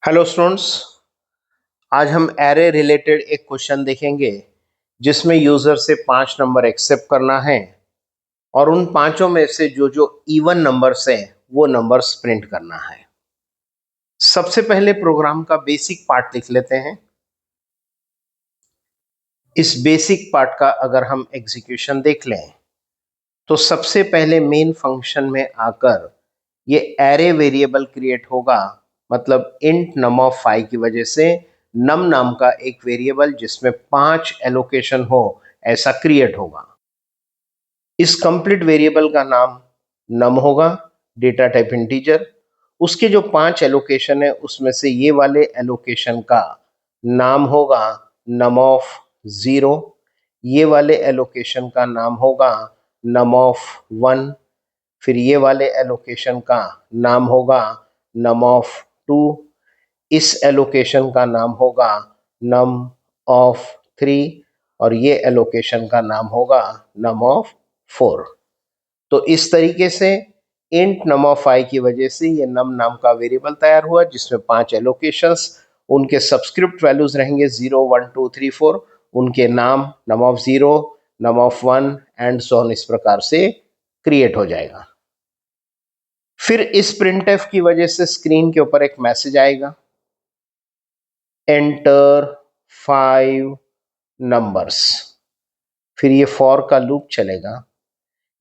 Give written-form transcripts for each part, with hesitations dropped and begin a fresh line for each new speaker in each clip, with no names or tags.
Hello students. आज हम array related एक क्वेश्चन देखेंगे जिसमें यूजर से 5 नंबर एक्सेप्ट करना है और उन पांचों में से जो जो इवन नंबर्स हैं वो नंबर्स प्रिंट करना है। सबसे पहले प्रोग्राम का बेसिक पार्ट लिख लेते हैं। इस बेसिक पार्ट का अगर हम एग्जीक्यूशन देख लें तो सबसे पहले मेन फंक्शन में आकर ये एरे वेरिएबल क्रिएट होगा, मतलब इंट नम ऑफ 5 की वजह से नम नाम का एक वेरिएबल जिसमें 5 एलोकेशन हो ऐसा क्रिएट होगा। इस कंप्लीट वेरिएबल का नाम नम होगा, डेटा टाइप इंटीजर। उसके जो 5 एलोकेशन है उसमें से ये वाले एलोकेशन का नाम होगा नम ऑफ 0, ये वाले एलोकेशन का नाम होगा नम ऑफ 1, फिर ये वाले एलोकेशन का नाम होगा नम ऑफ 2, इस एलोकेशन का नाम होगा नम ऑफ 3 और ये एलोकेशन का नाम होगा नम ऑफ 4। तो इस तरीके से इंट नम ऑफ आई की वजह से ये नम नाम का वेरिएबल तैयार हुआ जिसमें 5 एलोकेशंस, उनके सब्सक्रिप्ट वैल्यूज रहेंगे 0 1 2 3 4, उनके नाम num of 0, num of 1 and so on, इस प्रकार से क्रिएट हो जाएगा। फिर इस प्रिंटफ की वजह से स्क्रीन के ऊपर एक मैसेज आएगा, एंटर 5 नंबर्स। फिर ये फॉर का लूप चलेगा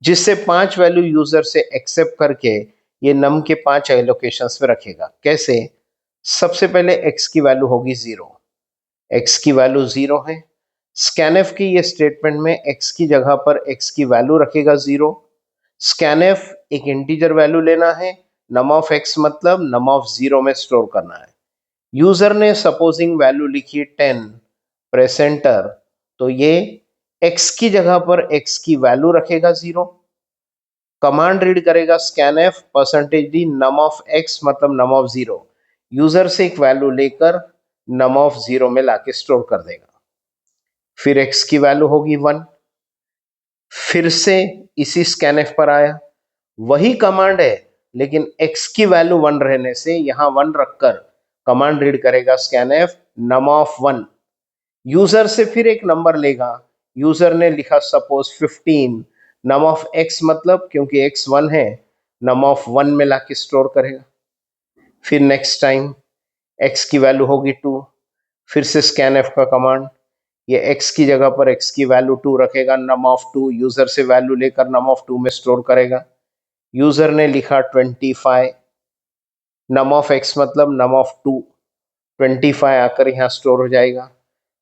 जिससे 5 वैल्यू यूजर से एक्सेप्ट करके ये नम के 5 एलोकेशंस में रखेगा। कैसे? सबसे पहले x की वैल्यू होगी 0, x की वैल्यू 0 है। स्कैनफ की ये स्टेटमेंट में x की जगह पर x की वैल्यू रखेगा 0। स्कैनफ एक इंटीजर वैल्यू लेना है, नम ऑफ x मतलब नम ऑफ 0 में स्टोर करना है। यूजर ने सपोजिंग वैल्यू लिखी 10, प्रेस एंटर, तो ये x की जगह पर x की वैल्यू रखेगा 0। कमांड रीड करेगा scanf percentage d num of x मतलब नम ऑफ 0, यूजर से एक वैल्यू लेकर नम ऑफ 0 में लाके स्टोर कर देगा। फिर x की वैल्यू होगी 1। फिर से इसी स्कैनफ पर आया, वही कमांड है लेकिन x की वैल्यू 1 रहने से यहां 1 रखकर कमांड रीड करेगा स्कैनफ नम ऑफ 1, यूजर से फिर एक नंबर लेगा। यूजर ने लिखा सपोज 15, नम ऑफ x मतलब क्योंकि x 1 है, नम ऑफ 1 में लाके स्टोर करेगा। फिर नेक्स्ट टाइम x की वैल्यू होगी 2, फिर से स्कैनफ का कमांड, ये x की जगह पर x की वैल्यू 2 रखेगा, नम ऑफ 2, यूजर से वैल्यू लेकर नम ऑफ 2 में स्टोर करेगा। यूजर ने लिखा 25, नम ऑफ x मतलब नम ऑफ 2, 25 आकर यहाँ स्टोर हो जाएगा।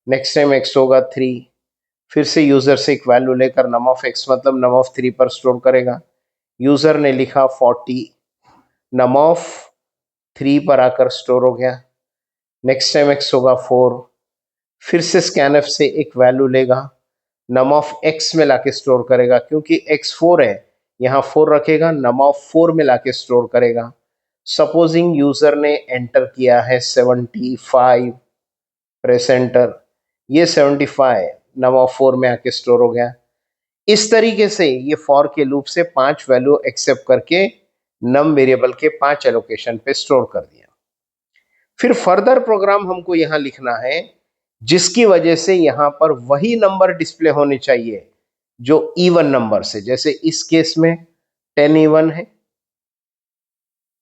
नेक्स्ट टाइम x होगा 3, फिर से यूजर से एक वैल्यू लेकर नम ऑफ x मतलब नम ऑफ 3 पर स्टोर करेगा। यूजर ने लिखा 40, नम ऑफ 3 पर आकर स्टोर हो गया। नेक्स्ट टाइम x होगा 4, फिर से स्कैनफ से एक वैल्यू लेगा, नम ऑफ x में लाके स्टोर करेगा, क्योंकि x 4 है यहाँ 4 रखेगा, नम ऑफ 4 में लाके स्टोर करेगा। सपोजिंग यूजर ने एंटर किया है 75, प्रेस एंटर, ये 75 नम ऑफ 4 में आके स्टोर हो गया। इस तरीके से ये फॉर के लूप से 5 वैल्यू एक्सेप्ट करके नम वेरिएबल के 5 एलोकेशन पे स्टोर कर दिया। फिर फर्दर प्रोग्राम हमको यहां लिखना है जिसकी वजह से यहां पर वही नंबर डिस्प्ले होने चाहिए जो इवन नंबर से, जैसे इस केस में 10 इवन है,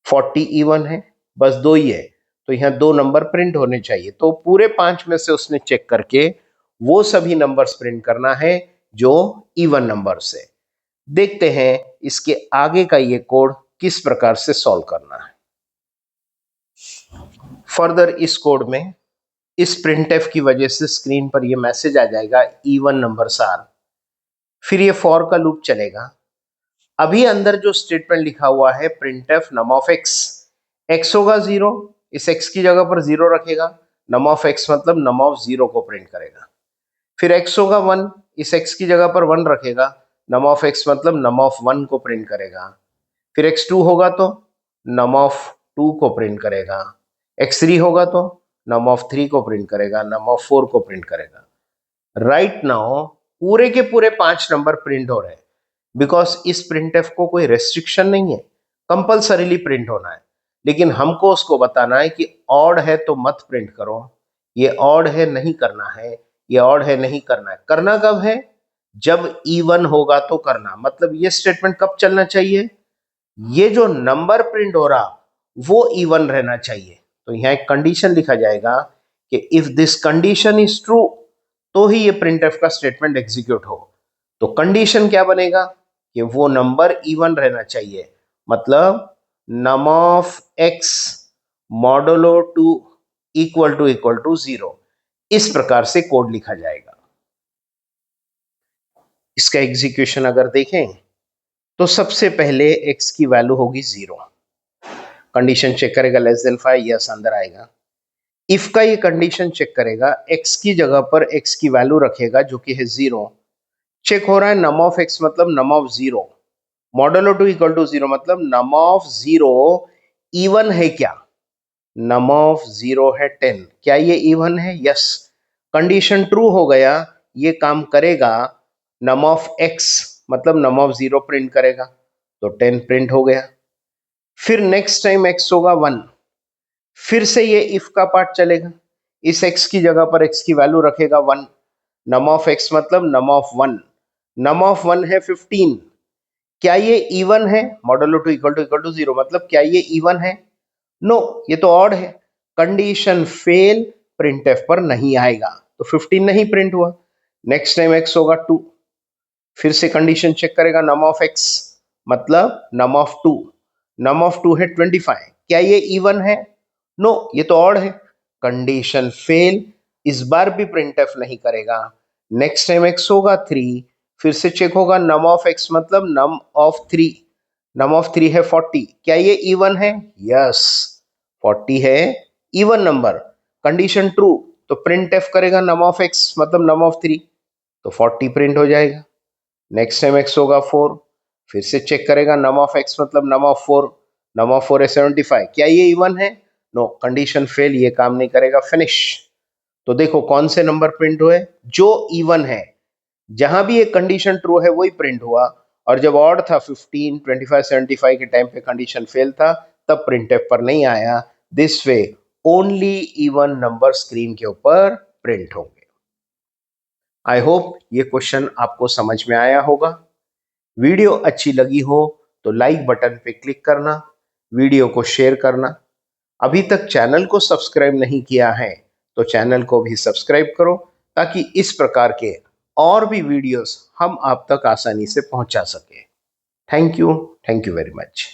40 इवन है, बस 2 ही है, तो यहाँ 2 नंबर प्रिंट होने चाहिए। तो पूरे 5 में से उसने चेक करके वो सभी नंबर्स प्रिंट करना है जो इवन नंबर से। देखते हैं इसके आगे का ये कोड किस प्रकार से सॉल्व करना है। फर्दर इस कोड में इस प्रिंटफ की वजह से स्क्रीन पर ये मैसेज आ जाएगा इवन नंबर्स आर, फिर ये फॉर का लूप चलेगा। अभी अंदर जो स्टेटमेंट लिखा हुआ है printf num of x, x होगा 0, इस एक्स की जगह पर 0 रखेगा, नम ऑफ एक्स मतलब नम ऑफ 0 को प्रिंट करेगा। फिर एक्स होगा 1, इस एक्स की जगह पर 1 रखेगा, नम ऑफ एक्स मतलब नम ऑफ 1 को प्रिंट करेगा। फिर x2 होगा तो नम ऑफ 2 को प्रिंट करेगा, x3 होगा तो नम ऑफ 3 को प्रिंट करेगा, नम ऑफ 4 को प्रिंट करेगा। राइट नाउ पूरे के पूरे 5 नंबर प्रिंट हो रहे हैं बिकॉज इस प्रिंटफ को कोई रेस्ट्रिक्शन नहीं है, कंपल्सरीली प्रिंट होना है। लेकिन हमको उसको बताना है कि ऑड है तो मत प्रिंट करो, ये ऑड है नहीं करना है, ये ऑड है नहीं करना है। करना कब है? जब इवन होगा तो करना। मतलब ये स्टेटमेंट कब चलना चाहिए? ये जो नंबर प्रिंट हो रहा वो इवन रहना चाहिए। तो यहां एक कंडीशन लिखा जाएगा कि if this condition is true तो ही ये प्रिंटफ का स्टेटमेंट एग्जीक्यूट हो। तो कंडीशन क्या बनेगा कि वो नंबर इवन रहना चाहिए। मतलब num of x modulo two equal to 0। इस प्रकार से कोड लिखा जाएगा। इसका एग्जीक्यूशन अगर देखें तो सबसे पहले x की वैल्यू होगी 0। कंडीशन चेक करेगा लेस देन 5, यस अंदर आएगा। इफ का ये कंडीशन चेक करेगा, x की जगह पर x की वैल्यू रखेगा जो कि है 0। चेक हो रहा है नम ऑफ x मतलब num of 0, modulo two equal to 0 मतलब नम ऑफ 0 इवन है क्या? नम ऑफ 0 है 10, क्या ये इवन है? यस। कंडीशन ट्रू हो गया, ये काम करेगा। नम ऑफ x मतलब नम ऑफ 0 प्रिंट करेगा, तो 10 प्रिंट हो गया। फिर नेक्स्ट टाइम x होगा 1, फिर से ये इफ का पार्ट चलेगा। इस x की जगह पर x की वैल्यू रखेगा 1, नम ऑफ x मतलब नम ऑफ 1, नम ऑफ 1 है 15, क्या ये इवन है? मॉडुलो टू इक्वल टू 0 मतलब क्या ये इवन है? नो, ये तो ऑड है। कंडीशन फेल, प्रिंटफ पर नहीं आएगा, तो 15 नहीं प्रिंट हुआ। नेक्स्ट टाइम x होगा 2, फिर से कंडीशन चेक करेगा नम ऑफ x मतलब नम ऑफ 2, नम ऑफ 2 है 25, क्या ये इवन है? नो, ये तो ऑड है। कंडीशन फेल, इस बार भी प्रिंटफ नहीं करेगा। नेक्स्ट टाइम x होगा 3, फिर से चेक होगा नम ऑफ x मतलब नम ऑफ 3, नम ऑफ 3 है 40, क्या ये इवन है? यस, 40 है इवन नंबर। कंडीशन ट्रू, तो प्रिंट एफ करेगा नम ऑफ x मतलब नम ऑफ 3, तो 40 प्रिंट हो जाएगा। नेक्स्ट टाइम x होगा 4, फिर से चेक करेगा नम ऑफ x मतलब नम ऑफ 4, नम ऑफ 4 है 75, क्या ये इवन है? नो, कंडीशन फेल, ये काम नहीं करेगा। फिनिश। तो देखो कौन से नंबर प्रिंट हुए? जो इवन है। जहां भी एक कंडीशन ट्रू है वही प्रिंट हुआ, और जब ऑड था 15, 25, 75 के टाइम पे कंडीशन फेल था, तब प्रिंट एफ पर नहीं आया। This way only even number screen के ऊपर प्रिंट होंगे। आई होप ये क्वेश्चन आपको समझ में आया होगा। वीडियो अच्छी लगी हो तो लाइक बटन पे क्लिक करना, वीडियो को शेयर करना। अभी तक चैनल को सब्सक्राइब नहीं किया है तो चैनल को भी सब्सक्राइब करो, ताकि इस प्रकार के और भी वीडियोस हम आप तक आसानी से पहुंचा सके। Thank you very much.